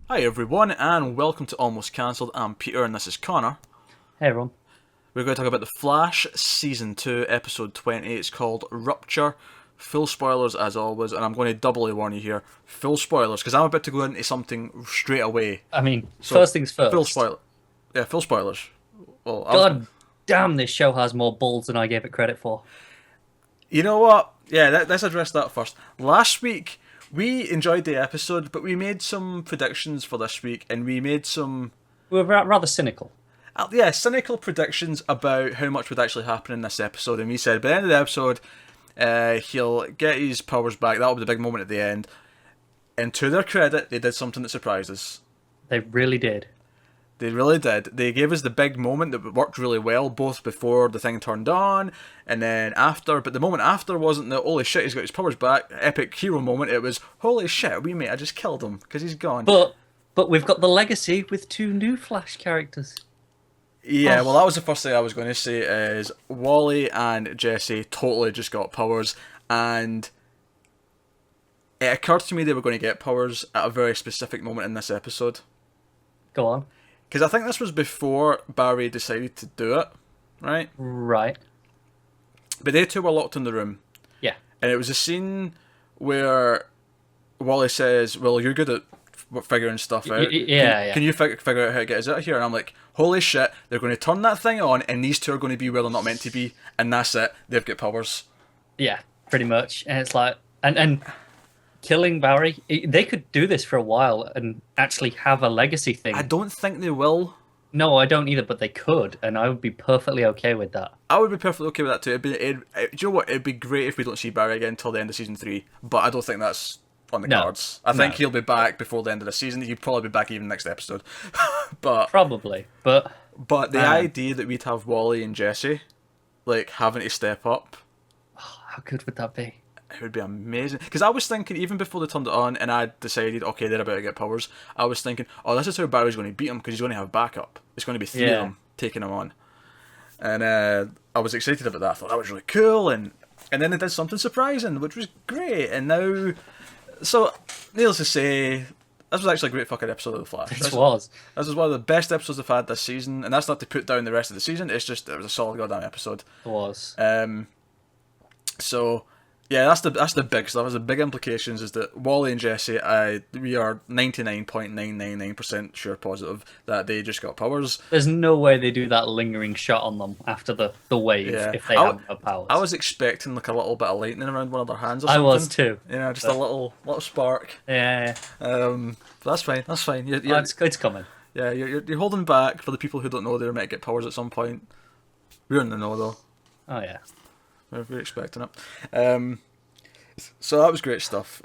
Hi everyone, and welcome to Almost Cancelled. I'm Peter, and this is Connor. Hey everyone. We're going to talk about The Flash, Season 2, Episode 20. It's called Rupture. Full spoilers as always, and I'm going to doubly warn you here. Full spoilers, because I'm about to go into something straight away. I mean, So, first things full first. spoiler. Yeah, full spoilers. Well, God damn, this show has more balls than I gave it credit for. You know what? Yeah, let's address that first. Last week, we enjoyed the episode, but we made some predictions for this week, and we made some We were rather cynical. cynical predictions about how much would actually happen in this episode. And we said by the end of the episode, he'll get his powers back. That'll be the big moment at the end. And to their credit, they did something that surprised us. They really did. They really did. They gave us the big moment that worked really well, both before the thing turned on and then after. But the moment after wasn't the holy shit, he's got his powers back, epic hero moment. It was holy shit, we mate, I just killed him because he's gone. But we've got the legacy with two new Flash characters. Yeah, well, that was the first thing I was going to say is Wally and Jesse totally just got powers, and it occurred to me they were going to get powers at a very specific moment in this episode. Go on. Because I think this was before Barry decided to do it, right? Right. But they two were locked in the room, Yeah. and it was a scene where Wally says, "Well, you're good at figuring stuff out. Yeah. Can you figure out how to get us out of here?" And I'm like, "Holy shit! They're going to turn that thing on, and these two are going to be where they're not meant to be, and that's it. They've got powers." Yeah, pretty much. And it's like, and killing Barry, they could do this for a while and actually have a legacy thing. I don't think they will. No, I don't either, but they could, and I would be perfectly okay with that. I would be perfectly okay with that too. Do you know what? It'd be great if we don't see Barry again until the end of season 3, but I don't think that's on the cards. I think he'll be back before the end of the season. He'll probably be back even next episode. but Probably, but the idea that we'd have Wally and Jesse like having to step up, how good would that be? it would be amazing. Because I was thinking, even before they turned it on and I decided, okay, they're about to get powers, I was thinking, oh, this is how Barry's going to beat him because he's going to have backup. It's going to be three of them taking him on. And I was excited about that. I thought that was really cool. And then they did something surprising, which was great. And now... So, needless to say, this was actually a great fucking episode of The Flash. This was one of the best episodes I've had this season. And that's not to put down the rest of the season. It's just, it was a solid goddamn episode. It was. So... Yeah, that's the big stuff. The big implications is that Wally and Jesse, we are 99.999% sure positive that they just got powers. There's no way they do that lingering shot on them after the wave if they have no powers. I was expecting like a little bit of lightning around one of their hands or something. I was too. You know, just a little spark. Yeah. But that's fine. That's fine. It's coming. Yeah, you're holding back for the people who don't know they're meant to get powers at some point. We're in the know though. Oh yeah. We're expecting it. So that was great stuff.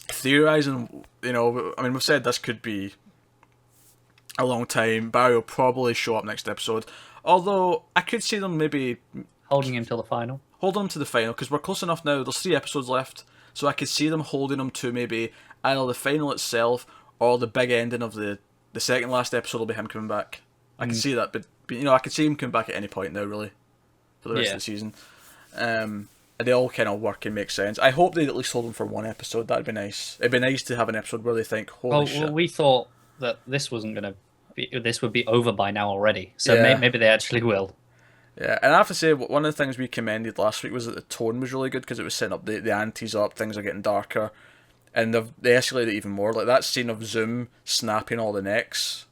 Theorizing, you know, I mean, we've said this could be a long time. Barry will probably show up next episode. Although, I could see them maybe... Holding him till the final. Holding him to the final, because we're close enough now. There's 3 episodes left. So I could see them holding him to maybe either the final itself or the big ending of the second last episode will be him coming back. I can see that, but you know, I could see him coming back at any point now, really, for the rest of the season. And they all kind of work and make sense. I hope they at least hold him for 1 episode. That'd be nice. It'd be nice to have an episode where they think, holy shit. Well, we thought that this wasn't going to be... This would be over by now already. So maybe they actually will. Yeah, and I have to say, one of the things we commended last week was that the tone was really good because it was setting up the antes up, things are getting darker, and they escalated it even more. Like that scene of Zoom snapping all the necks.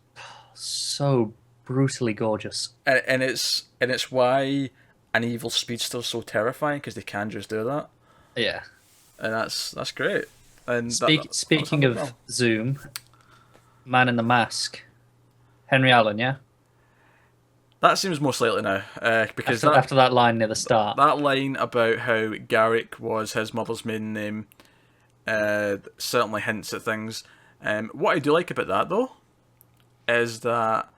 So brutally gorgeous. And it's why an evil speedster's so terrifying, because they can just do that. Yeah. And that's great. And speaking of Zoom, Man in the Mask, Henry Allen, yeah? That seems most likely now, because after that line near the start. That line about how Garrick was his mother's maiden name certainly hints at things. What I do like about that, though, is that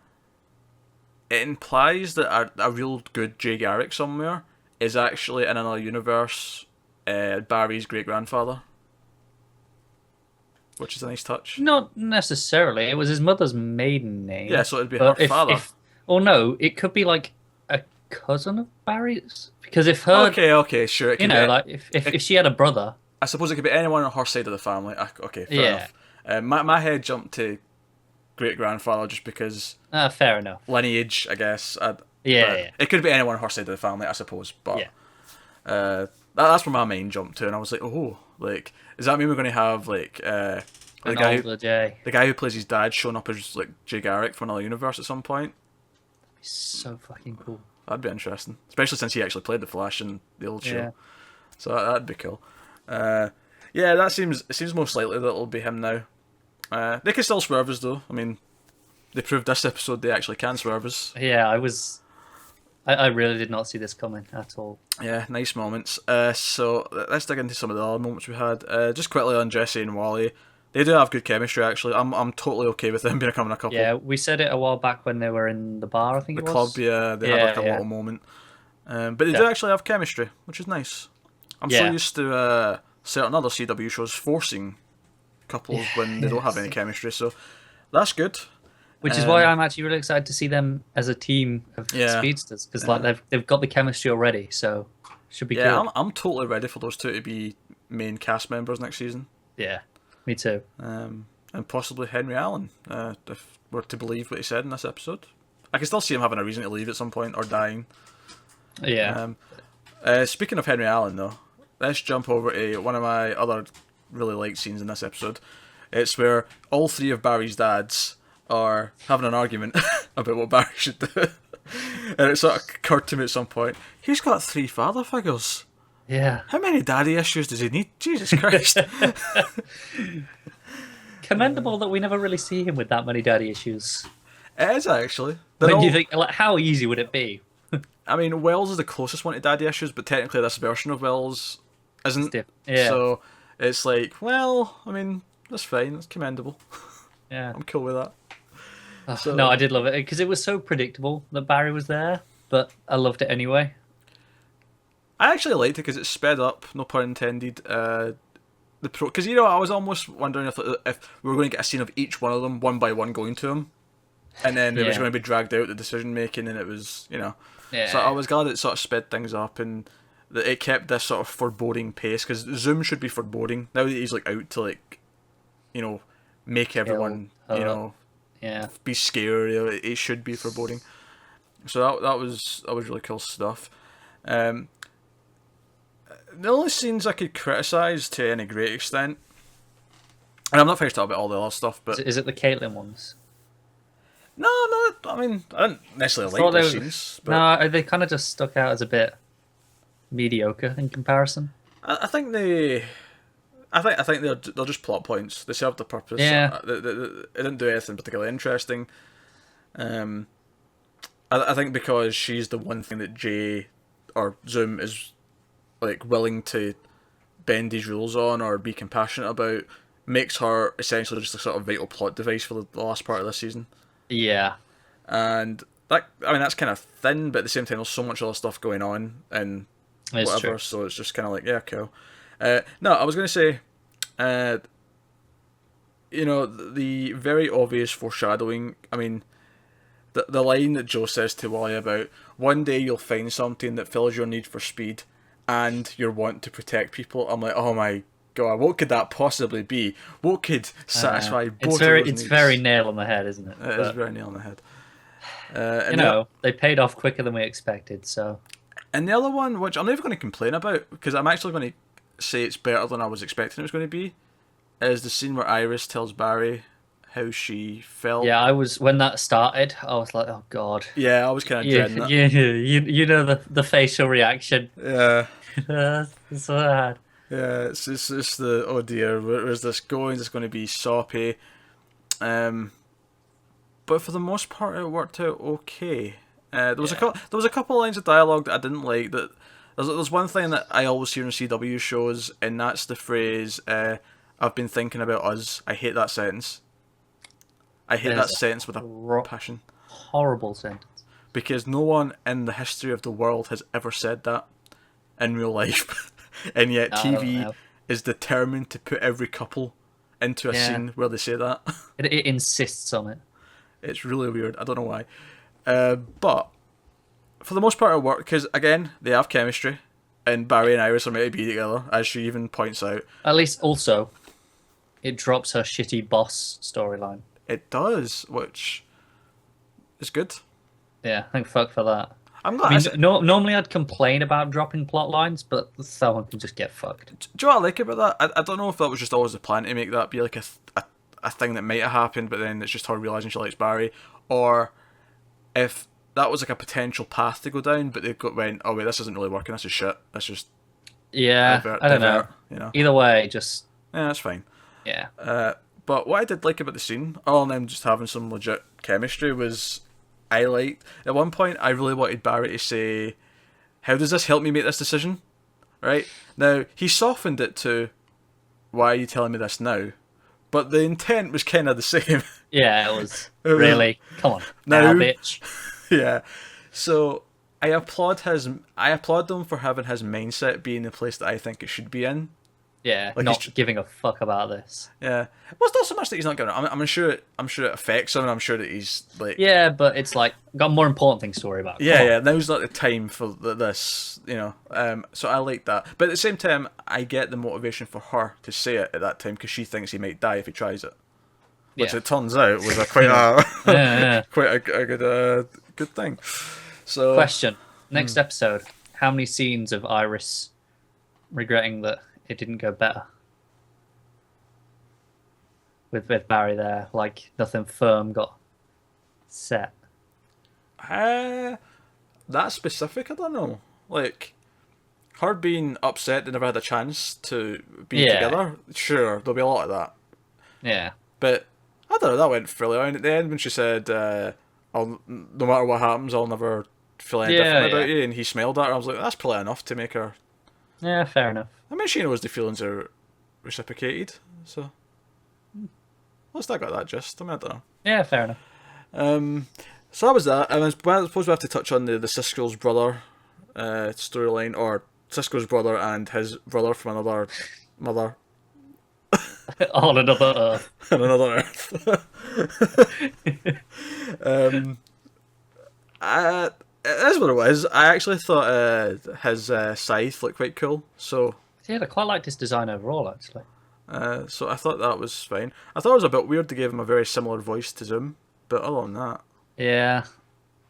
it implies that a real good Jay Garrick somewhere is actually in another universe Barry's great-grandfather. Which is a nice touch. Not necessarily. It was his mother's maiden name. Yeah, so it'd be her father. Or no, it could be like a cousin of Barry's. Because if her... Okay, sure. Like if she had a brother... I suppose it could be anyone on her side of the family. Okay, fair enough. My head jumped to great grandfather just because Fair enough. lineage, I guess. Yeah. It could be anyone on her side of the family, I suppose. But that's where my mind jumped to, and I was like, oh, like, does that mean we're going to have like the older Jay? The guy who plays his dad showing up as like Jay Garrick from another universe at some point? So fucking cool. That'd be interesting, especially since he actually played the Flash in the old show. So that'd be cool. That seems most likely that it'll be him now. They can still swerve us though. I mean, they proved this episode they actually can swerve us. Yeah, I really did not see this coming at all. Yeah, nice moments. So let's dig into some of the other moments we had. Just quickly on Jesse and Wally. They do have good chemistry, actually. I'm totally okay with them becoming a couple. Yeah, we said it a while back when they were in the bar, I think it was. The club, they had like a little moment. But they do actually have chemistry, which is nice. I'm so used to certain other CW shows forcing couples when they don't have any chemistry, so that's good. Which is why I'm actually really excited to see them as a team of speedsters, because like they've got the chemistry already, so should be good. Yeah, I'm totally ready for those two to be main cast members next season. Yeah, me too. And possibly Henry Allen, if we're to believe what he said in this episode. I can still see him having a reason to leave at some point or dying. Yeah. Speaking of Henry Allen, though, let's jump over to one of my other really liked scenes in this episode. It's where all three of Barry's dads are having an argument about what Barry should do. And it sort of occurred to me at some point, he's got 3 father figures. Yeah. How many daddy issues does he need? Jesus Christ. Commendable that we never really see him with that many daddy issues. It is, actually. You think, like, how easy would it be? I mean, Wells is the closest one to daddy issues, but technically this version of Wells isn't. Yeah. So it's like, well, I mean, that's fine. That's commendable. Yeah. I'm cool with that. No, I did love it because it was so predictable that Barry was there, but I loved it anyway. I actually liked it because it sped up, no pun intended. Because I was almost wondering if we were going to get a scene of each one of them one by one going to him, and then it was going to be dragged out the decision making, and it was Yeah. So I was glad it sort of sped things up and that it kept this sort of foreboding pace, because Zoom should be foreboding now that he's like out to like, make everyone be scared. It should be foreboding. So that was really cool stuff. The only scenes I could criticise to any great extent, and I'm not finished talking about all the other stuff, but is it the Caitlyn ones? No, I mean, I didn't necessarily like those scenes. But no, they kind of just stuck out as a bit mediocre in comparison. I think they're just plot points. They served the purpose. Yeah. They didn't do anything particularly interesting. I think because she's the one thing that Jay or Zoom is like willing to bend these rules on or be compassionate about, makes her essentially just a sort of vital plot device for the last part of this season. Yeah. And that's kind of thin, but at the same time there's so much other stuff going on and whatever, true. So it's just kind of like, yeah, cool. No, I was going to say, the very obvious foreshadowing, I mean, the line that Joe says to Wally about, one day you'll find something that fills your need for speed and your want to protect people. I'm like, oh my God, what could that possibly be? What could satisfy both of those needs? It's very nail on the head, isn't it? It is very nail on the head. They paid off quicker than we expected, so... And the other one, which I'm never going to complain about, because I'm actually going to say it's better than I was expecting it was going to be, is the scene where Iris tells Barry how she felt. Yeah, when that started, I was like, oh God. Yeah, I was kind of dreading that. You know the facial reaction. Yeah. It's so hard. Yeah, it's the, oh dear, where's this going? Is this going to be soppy? But for the most part, it worked out okay. There was a couple of lines of dialogue that I didn't like. That there's one thing that I always hear in CW shows, and that's the phrase, I've been thinking about us. I hate that sentence. I hate that sentence with a passion. Horrible sentence. Because no one in the history of the world has ever said that in real life. And yet TV is determined to put every couple into a scene where they say that. It insists on it. It's really weird. I don't know why. But for the most part it worked, because again, they have chemistry, and Barry and Iris are meant to be together, as she even points out. At least also, it drops her shitty boss storyline. It does, which is good. Yeah, thank fuck for that. I'm I glad. mean, normally I'd complain about dropping plot lines, but someone can just get fucked. Do you know what I like about that? I don't know if that was just always the plan to make that be like a thing that might have happened, but then it's just her realising she likes Barry, or if that was like a potential path to go down, but went, oh wait, this isn't really working, this is shit, let's just Yeah, I don't know. you know. Either way, just Yeah, that's fine. yeah. But what I did like about the scene, other than them just having some legit chemistry, was I liked, at one point I really wanted Barry to say, how does this help me make this decision? Right? Now, he softened it to, why are you telling me this now? But the intent was kind of the same. Yeah, it was really. Come on, Now, now, bitch. Yeah. So I applaud them for having his mindset being the place that I think it should be in. Yeah, Like, not giving a fuck about this. Yeah. Well, it's not so much that he's not gonna. I'm sure it affects him, and I'm sure that he's like. Yeah, but it's like got more important things to worry about. Come Yeah, on. yeah. Now's not the time for this, you know. So I like that, but at the same time, I get the motivation for her to say it at that time because she thinks he might die if he tries it, which Yeah. it turns out was a quite Yeah. quite a good thing. So Question: Next episode, how many scenes of Iris regretting that it didn't go better with Barry there? Like nothing firm got set. that specific, I don't know. Like her being upset they never had a chance to be Yeah. together. Sure, there'll be a lot of that. Yeah. But I don't know, that went fairly on at the end when she said, no matter what happens, I'll never feel any different about you. And he smiled at her. I was like, that's probably enough to make her. Yeah, fair enough. I mean, she knows the feelings are reciprocated, so. At least I got that gist. I mean, I don't know. Yeah, fair enough. So that was that. I suppose we have to touch on the Siskel's brother storyline, or Siskel's brother and his brother from another mother. On another Earth. On another Earth. It is what it was. I actually thought his scythe looked quite cool, so Yeah, I quite liked his design overall, actually. so I thought that was fine. I thought it was a bit weird to give him a very similar voice to Zoom, but other than that, Yeah.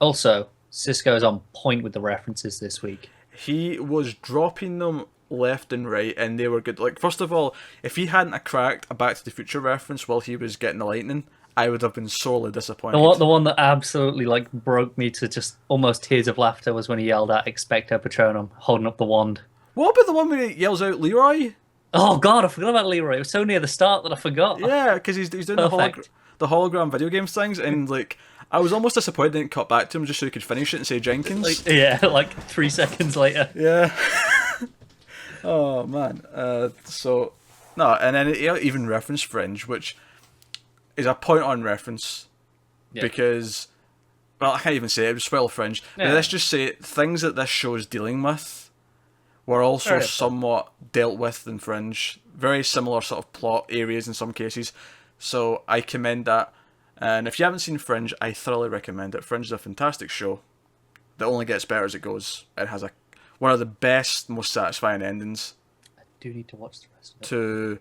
Also, Cisco is on point with the references this week. he was dropping them left and right, and they were good. Like, first of all, if he hadn't have cracked a Back to the Future reference while he was getting the lightning, I would have been sorely disappointed. The one that absolutely like broke me to just almost tears of laughter was when he yelled at Expecto Patronum, holding up the wand. What about the one where he yells out Leroy? Oh god, I forgot about Leroy. It was so near the start that I forgot. Yeah, because he's doing the hologram video games things, and like I was almost disappointed they didn't cut back to him just so he could finish it and say Jenkins. Like 3 seconds later. Yeah. Oh man. So no, and then it even referenced Fringe, which is a point on reference because, well, I can't even say it. It was well Fringe. Yeah. But let's just say things that this show is dealing with were also somewhat dealt with in Fringe. Very similar sort of plot areas in some cases. So I commend that. And if you haven't seen Fringe, I thoroughly recommend it. Fringe is a fantastic show that only gets better as it goes. It has one of the best, most satisfying endings I do need to watch the rest of it. to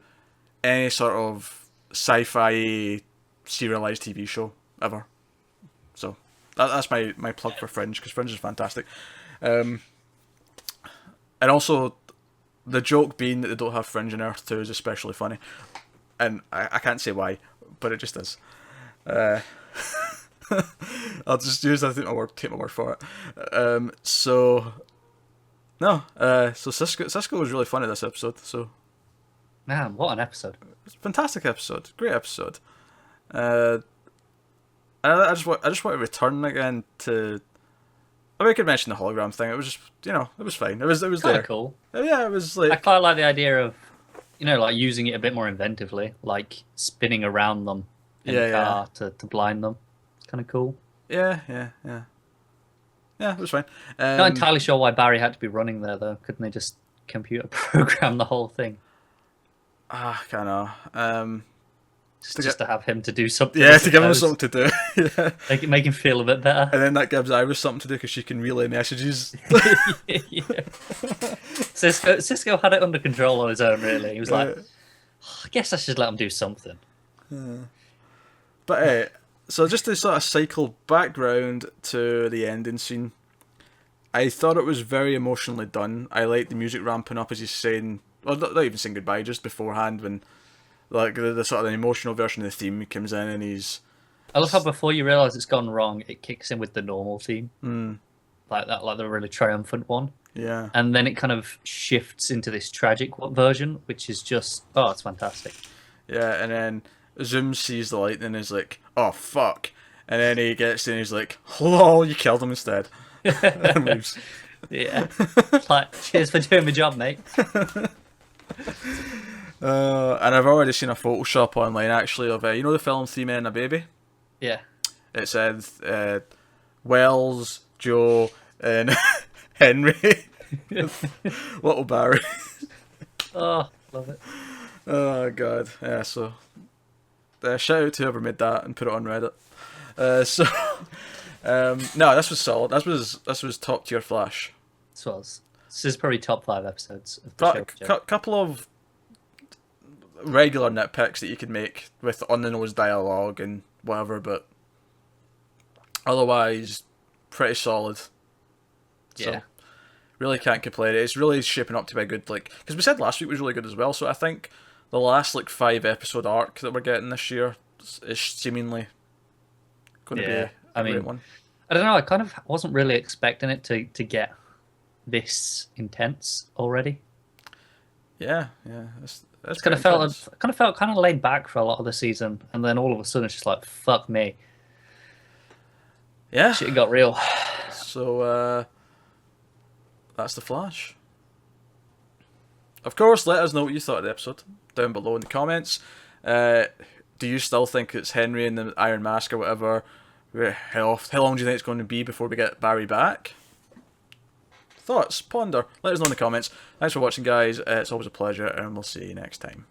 any sort of sci-fi serialized TV show ever. So that's my plug for Fringe, because Fringe is fantastic. And also, the joke being that they don't have Fringe in Earth 2 is especially funny. And I can't say why, but it just is. I'll just use that, take my word for it. So Cisco was really funny this episode, so Man, what an episode. it's a fantastic episode, great episode. I just want to return again to. I mean, I could mention the hologram thing. It was just, it was fine. It was Kind there. of cool. Yeah, it was I like. quite like the idea of, like using it a bit more inventively, like spinning around them in the car to blind them. It's kind of cool. Yeah, it was fine. Not entirely sure why Barry had to be running there, though. Couldn't they just computer program the whole thing? I kind of. Just to have him to do something. Yeah, to give him something to do. Yeah. Make him feel a bit better. And then that gives Iris something to do because she can relay messages. Yeah. Cisco had it under control on his own, really. He was like, I guess I should let him do something. But so just to sort of cycle background to the ending scene, I thought it was very emotionally done. I liked the music ramping up as he's saying, well, not even saying goodbye, just beforehand when like the sort of the emotional version of the theme comes in and he's. I love how before you realise it's gone wrong, it kicks in with the normal theme. Mm. Like that, like the really triumphant one. Yeah. And then it kind of shifts into this tragic version, which is just, oh, it's fantastic. Yeah, and then Zoom sees the lightning and is like, oh, fuck. And then he gets in and he's like, lol, you killed him instead. And leaves. Yeah. It's like, cheers for doing my job, mate. And I've already seen a Photoshop online, actually, of, you know the film Three Men and a Baby? Yeah. It said Wells, Joe, and Henry. Little Barry. Oh, love it. Oh, God. Yeah, so shout out to whoever made that and put it on Reddit. No, this was solid. This was top tier Flash. This is probably top 5 episodes of the show. Couple of regular nitpicks that you could make with on the nose dialogue and whatever, but otherwise pretty solid. Yeah. So, really can't complain. It's really shaping up to be a good, like, because we said last week was really good as well. So I think the last 5 episode arc that we're getting this year is seemingly going to be a great one. I don't know. I kind of wasn't really expecting it to get this intense already. Yeah. That's kind of felt kind of laid back for a lot of the season, and then all of a sudden it's just like, fuck me. Yeah, shit got real. So that's the Flash. Of course, let us know what you thought of the episode down below in the comments. Do you still think it's Henry and the Iron Mask or whatever? How long do you think it's going to be before we get Barry back? Thoughts? Ponder. Let us know in the comments. Thanks for watching, guys. It's always a pleasure, and we'll see you next time.